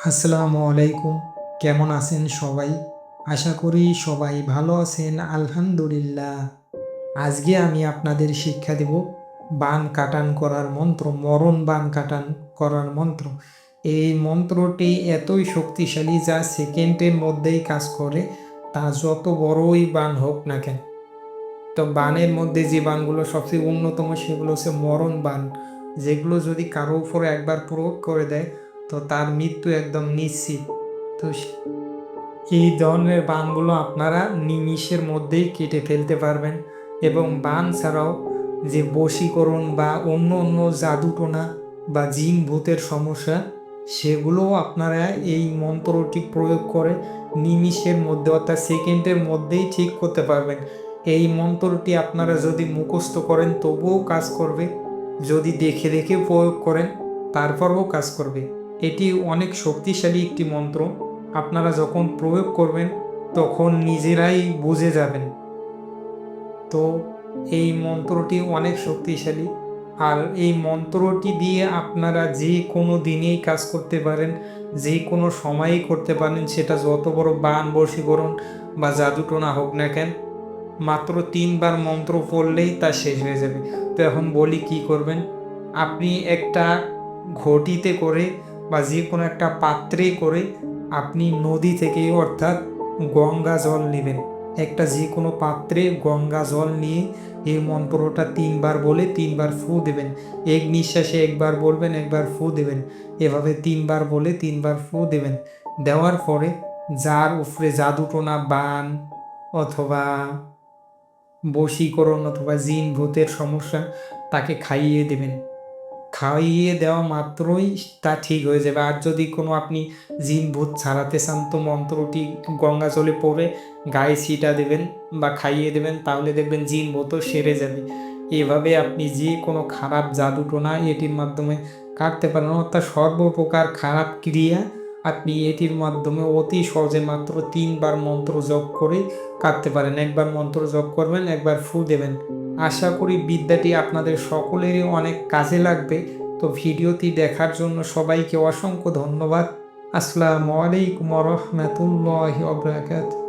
আসসালামু আলাইকুম। কেমন আছেন সবাই? আশা করি সবাই ভালো আছেন, আলহামদুলিল্লাহ। আজকে আমি আপনাদের শিক্ষা দেব বান কাটান করার মন্ত্র, মরণ বান কাটান করার মন্ত্র। এই মন্ত্রটি এতই শক্তিশালী যা সেকেন্ডের মধ্যেই কাজ করে, তা যত বড়ই বান হোক না কেন। তো বানের মধ্যে যে বানগুলো সবচেয়ে অন্যতম সেগুলো হচ্ছে মরণ বান, যেগুলো যদি কারো উপরে একবার প্রয়োগ করে দেয় তো তার মৃত্যু একদম নিশ্চিত। তো এই ধরনের বানগুলো আপনারা নিমিষের মধ্যেই কেটে ফেলতে পারবেন। এবং বান ছাড়াও যে বশীকরণ বা অন্য অন্য জাদুটোনা বা জিন ভূতের সমস্যা, সেগুলোও আপনারা এই মন্ত্রটি প্রয়োগ করে নিমিষের মধ্যে অর্থাৎ সেকেন্ডের মধ্যেই ঠিক করতে পারবেন। এই মন্ত্রটি আপনারা যদি মুখস্থ করেন তবুও কাজ করবে, যদি দেখে দেখে প্রয়োগ করেন তারপরেও কাজ করবে। এটি অনেক শক্তিশালী একটি মন্ত্র। আপনারা যখন প্রয়োগ করবেন তখন নিজেরাই বুঝে যাবেন। তো এই মন্ত্রটি অনেক শক্তিশালী, আর এই মন্ত্রটি দিয়ে আপনারা যে কোনো দিনেই কাজ করতে পারেন, যে কোনো সময়েই করতে পারেন, সেটা যত বড় বান বশীকরণ বা জাদুটোনা হোক না কেন। মাত্র 3 বার মন্ত্র পড়লেই তা শেষ হয়ে যাবে। তো এখন বলি কি করবেন। আপনি একটা ঘটিতে করে বা যে কোনো একটা পাত্রে করে আপনি নদী থেকে অর্থাৎ গঙ্গা জল নেবেন। একটা যে কোনো পাত্রে গঙ্গা জল নিয়ে এই মন্ত্রটা 3 বার বলে 3 বার ফু দেবেন। এক নিঃশ্বাসে একবার বলবেন, একবার ফু দেবেন। এভাবে 3 বার বলে 3 বার ফু দেবেন। দেওয়ার পরে যার উপরে জাদুটোনা বান অথবা বশীকরণ অথবা জিন ভূতের সমস্যা, তাকে খাইয়ে দেবেন। খাইয়ে দেওয়া মাত্রই তা ঠিক হয়ে যাবে। আর যদি কোনো আপনি জিন ভূত ছাড়াতে চান তো মন্ত্রটি গঙ্গা জলে পড়ে গায়ে ছিটা দেবেন বা খাইয়ে দেবেন, তাহলে দেখবেন জিন ভূতও সেরে যাবে। এভাবে আপনি যে কোনো খারাপ জাদুটোনা এটির মাধ্যমে কাটতে পারেন, অর্থাৎ সর্বপ্রকার খারাপ ক্রিয়া আপনি এটির মাধ্যমে অতি সহজে মাত্র 3 বার মন্ত্র জপ করে কাটতে পারেন। একবার মন্ত্র জপ করবেন, একবার ফু দেবেন। আশা করি বিদ্যাটি আপনাদের সকলেরই অনেক কাজে লাগবে। তো ভিডিওটি দেখার জন্য সবাইকে অসংখ্য ধন্যবাদ। আসসালামু আলাইকুম ওয়া রাহমাতুল্লাহি ওয়া বারাকাতুহু।